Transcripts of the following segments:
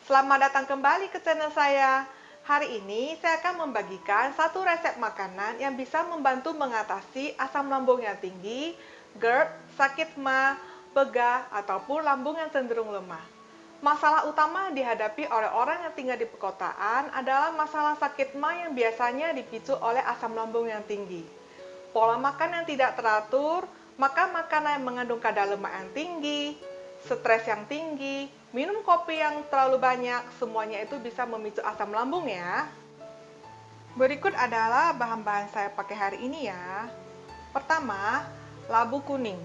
Selamat datang kembali ke channel saya. Hari ini saya akan membagikan satu resep makanan yang bisa membantu mengatasi asam lambung yang tinggi, GERD, sakit ma, begah, ataupun lambung yang cenderung lemah. Masalah utama dihadapi oleh orang yang tinggal di perkotaan adalah masalah sakit ma yang biasanya dipicu oleh asam lambung yang tinggi. Pola makan yang tidak teratur, makan makanan yang mengandung kadar lemak yang tinggi, stres yang tinggi, minum kopi yang terlalu banyak, semuanya itu bisa memicu asam lambung ya. Berikut adalah bahan-bahan saya pakai hari ini ya. Pertama, labu kuning.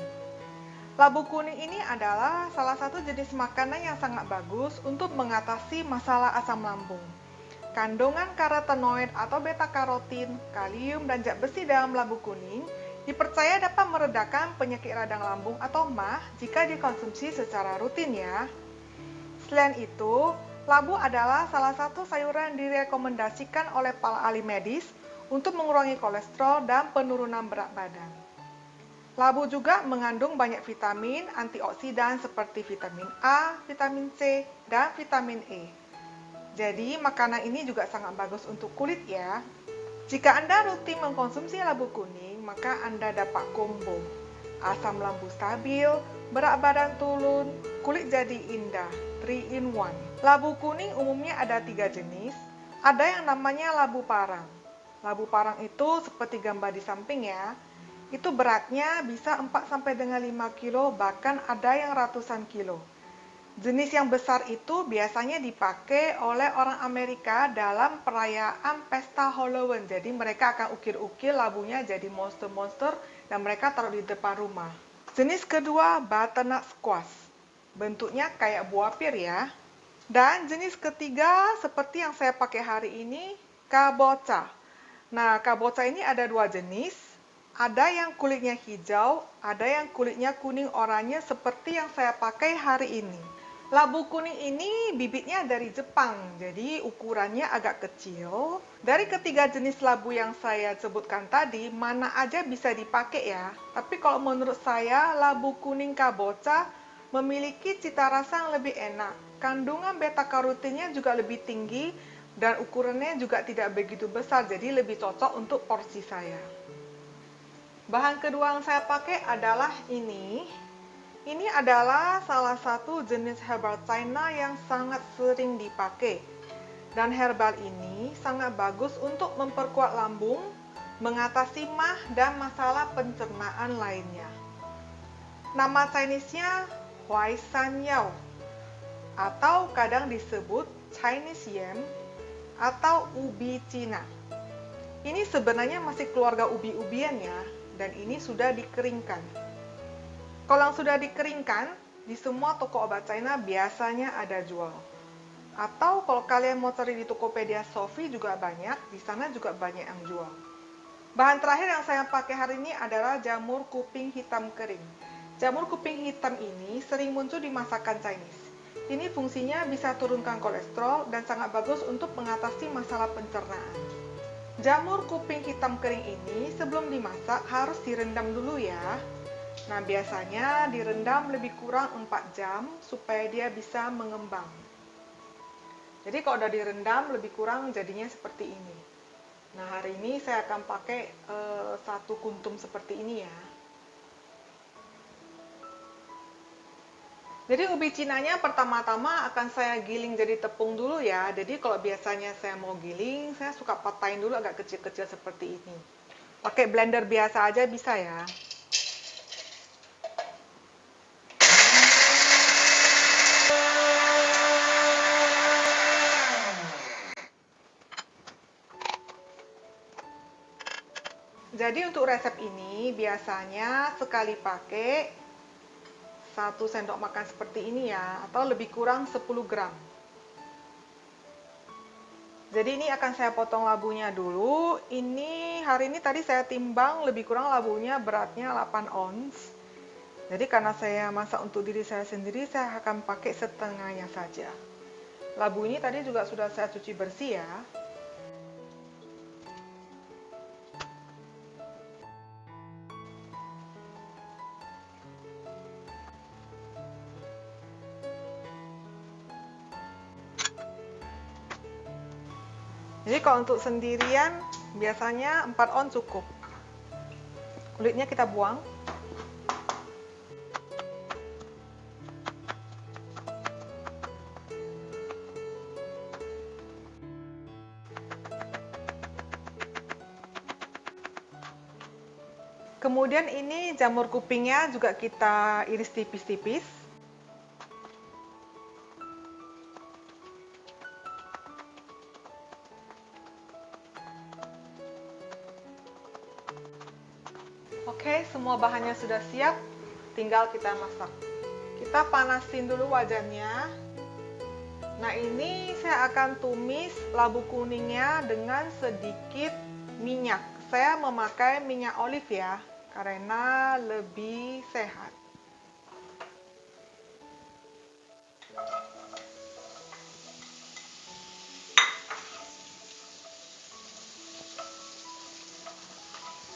Labu kuning ini adalah salah satu jenis makanan yang sangat bagus untuk mengatasi masalah asam lambung. Kandungan karotenoid atau beta-karotin, kalium, dan zat besi dalam labu kuning dipercaya dapat meredakan penyakit radang lambung atau MAH jika dikonsumsi secara rutin ya. Selain itu, labu adalah salah satu sayuran yang direkomendasikan oleh para ahli medis untuk mengurangi kolesterol dan penurunan berat badan. Labu juga mengandung banyak vitamin antioksidan seperti vitamin A, vitamin C, dan vitamin E. Jadi, makanan ini juga sangat bagus untuk kulit ya. Jika Anda rutin mengkonsumsi labu kuning, maka Anda dapat combo. Asam lambung stabil, berat badan turun, kulit jadi indah, 3 in 1. Labu kuning umumnya ada 3 jenis. Ada yang namanya labu parang. Labu parang itu seperti gambar di samping ya. Itu beratnya bisa 4 sampai dengan 5 kilo, bahkan ada yang ratusan kilo. Jenis yang besar itu biasanya dipakai oleh orang Amerika dalam perayaan pesta Halloween. Jadi mereka akan ukir-ukir labunya jadi monster-monster dan mereka taruh di depan rumah. Jenis kedua, butternut squash. Bentuknya kayak buah pir ya. Dan jenis ketiga seperti yang saya pakai hari ini, kabocha. Nah, kabocha ini ada 2 jenis. Ada yang kulitnya hijau, ada yang kulitnya kuning oranye seperti yang saya pakai hari ini. Labu kuning ini bibitnya dari Jepang, jadi ukurannya agak kecil. Dari ketiga jenis labu yang saya sebutkan tadi, mana aja bisa dipakai ya. Tapi kalau menurut saya, labu kuning kabocha memiliki cita rasa yang lebih enak. Kandungan beta-karotinnya juga lebih tinggi dan ukurannya juga tidak begitu besar, jadi lebih cocok untuk porsi saya. Bahan kedua yang saya pakai adalah ini. Ini adalah salah satu jenis herbal China yang sangat sering dipakai. Dan herbal ini sangat bagus untuk memperkuat lambung, mengatasi MAH dan masalah pencernaan lainnya. Nama Chinese-nya Huai San Yao atau kadang disebut Chinese Yam atau ubi Cina. Ini sebenarnya masih keluarga ubi-ubian ya, dan ini sudah dikeringkan. Kalau yang sudah dikeringkan, di semua toko obat China biasanya ada jual. Atau kalau kalian mau cari di Tokopedia Sofi juga banyak, di sana juga banyak yang jual. Bahan terakhir yang saya pakai hari ini adalah jamur kuping hitam kering. Jamur kuping hitam ini sering muncul di masakan Chinese. Ini fungsinya bisa turunkan kolesterol dan sangat bagus untuk mengatasi masalah pencernaan. Jamur kuping hitam kering ini sebelum dimasak harus direndam dulu ya. Nah, biasanya direndam lebih kurang 4 jam supaya dia bisa mengembang. Jadi kalau udah direndam lebih kurang jadinya seperti ini. Nah, hari ini saya akan pakai 1 kuntum seperti ini ya. Jadi ubi cinanya pertama-tama akan saya giling jadi tepung dulu ya. Jadi kalau biasanya saya mau giling, saya suka patahin dulu agak kecil-kecil seperti ini. Pakai blender biasa aja bisa ya. Jadi untuk resep ini biasanya sekali pakai 1 sendok makan seperti ini ya, atau lebih kurang 10 gram. Jadi ini akan saya potong labunya dulu. Ini hari ini tadi saya timbang lebih kurang labunya beratnya 8 ons. Jadi karena saya masak untuk diri saya sendiri, saya akan pakai setengahnya saja. Labu ini tadi juga sudah saya cuci bersih ya. Jadi kalau untuk sendirian biasanya 4 on cukup. Kulitnya kita buang. Kemudian ini jamur kupingnya juga kita iris tipis-tipis. Oke, semua bahannya sudah siap, tinggal kita masak. Kita panasin dulu wajannya. Nah, ini saya akan tumis labu kuningnya dengan sedikit minyak. Saya memakai minyak olive ya, karena lebih sehat.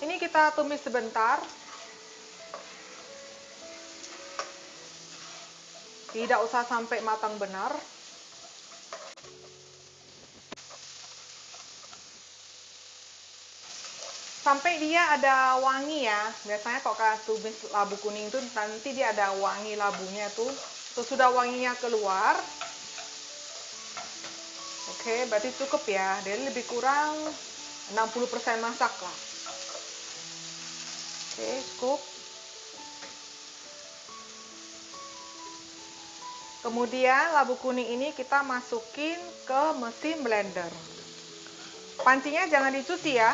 Ini kita tumis sebentar. Tidak usah sampai matang benar. Sampai dia ada wangi ya. Biasanya kalau kalian tumis labu kuning itu nanti dia ada wangi labunya tuh. Sesudah wanginya keluar. Oke, berarti cukup ya. Jadi lebih kurang 60% masak lah. Oke, cukup. Kemudian labu kuning ini kita masukin ke mesin blender. Pancinya jangan dicuci ya.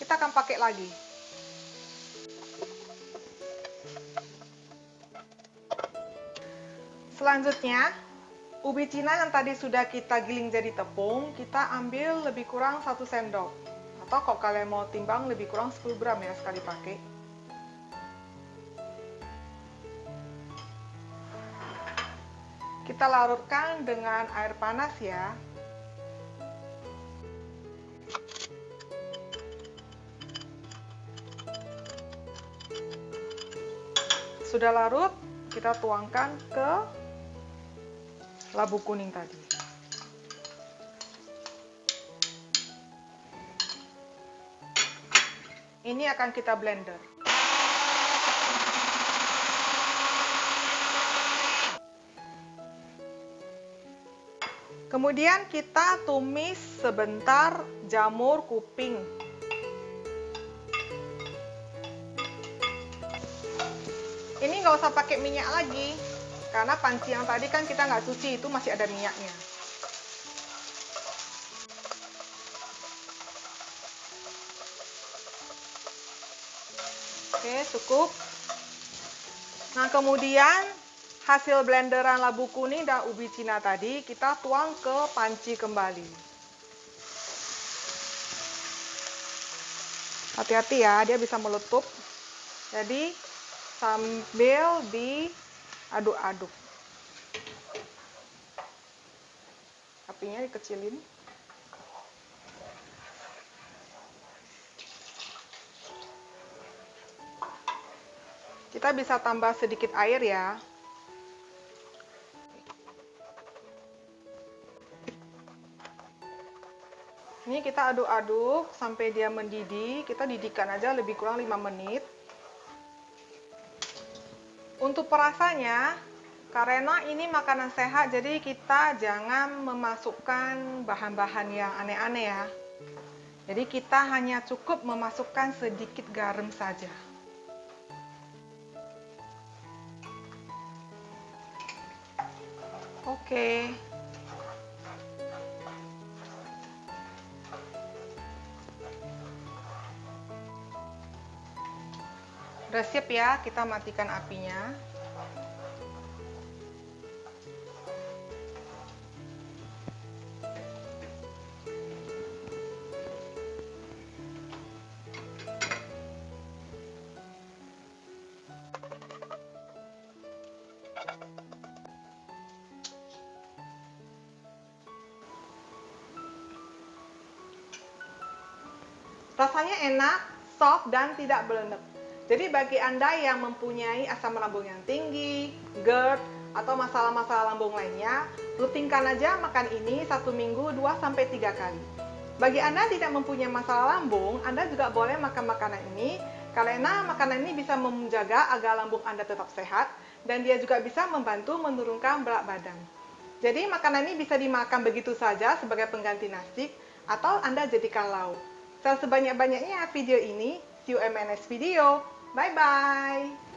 Kita akan pakai lagi. Selanjutnya, ubi cina yang tadi sudah kita giling jadi tepung, kita ambil lebih kurang 1 sendok. Atau kalau kalian mau timbang lebih kurang 10 gram ya sekali pakai. Kita larutkan dengan air panas ya. Sudah larut, kita tuangkan ke labu kuning tadi. Ini akan kita blender. Kemudian kita tumis sebentar jamur kuping. Ini nggak usah pakai minyak lagi, karena panci yang tadi kan kita nggak cuci, itu masih ada minyaknya. Oke, cukup. Nah, kemudian hasil blenderan labu kuning dan ubi cina tadi kita tuang ke panci kembali. Hati-hati ya, dia bisa meletup. Jadi sambil diaduk-aduk. Apinya dikecilin. Kita bisa tambah sedikit air ya. Ini kita aduk-aduk sampai dia mendidih. Kita didihkan aja lebih kurang 5 menit. Untuk perasanya, karena ini makanan sehat, jadi kita jangan memasukkan bahan-bahan yang aneh-aneh ya. Jadi kita hanya cukup memasukkan sedikit garam saja. Oke. Udah siap ya, kita matikan apinya. Rasanya enak, soft, dan tidak belenek. Jadi bagi Anda yang mempunyai asam lambung yang tinggi, GERD, atau masalah-masalah lambung lainnya, rutinkan aja makan ini 1 minggu 2-3 kali. Bagi Anda yang tidak mempunyai masalah lambung, Anda juga boleh makan makanan ini karena makanan ini bisa menjaga agar lambung Anda tetap sehat dan dia juga bisa membantu menurunkan berat badan. Jadi makanan ini bisa dimakan begitu saja sebagai pengganti nasi atau Anda jadikan lauk. Share sebanyak-banyaknya video ini. See you in my next video. Bye-bye.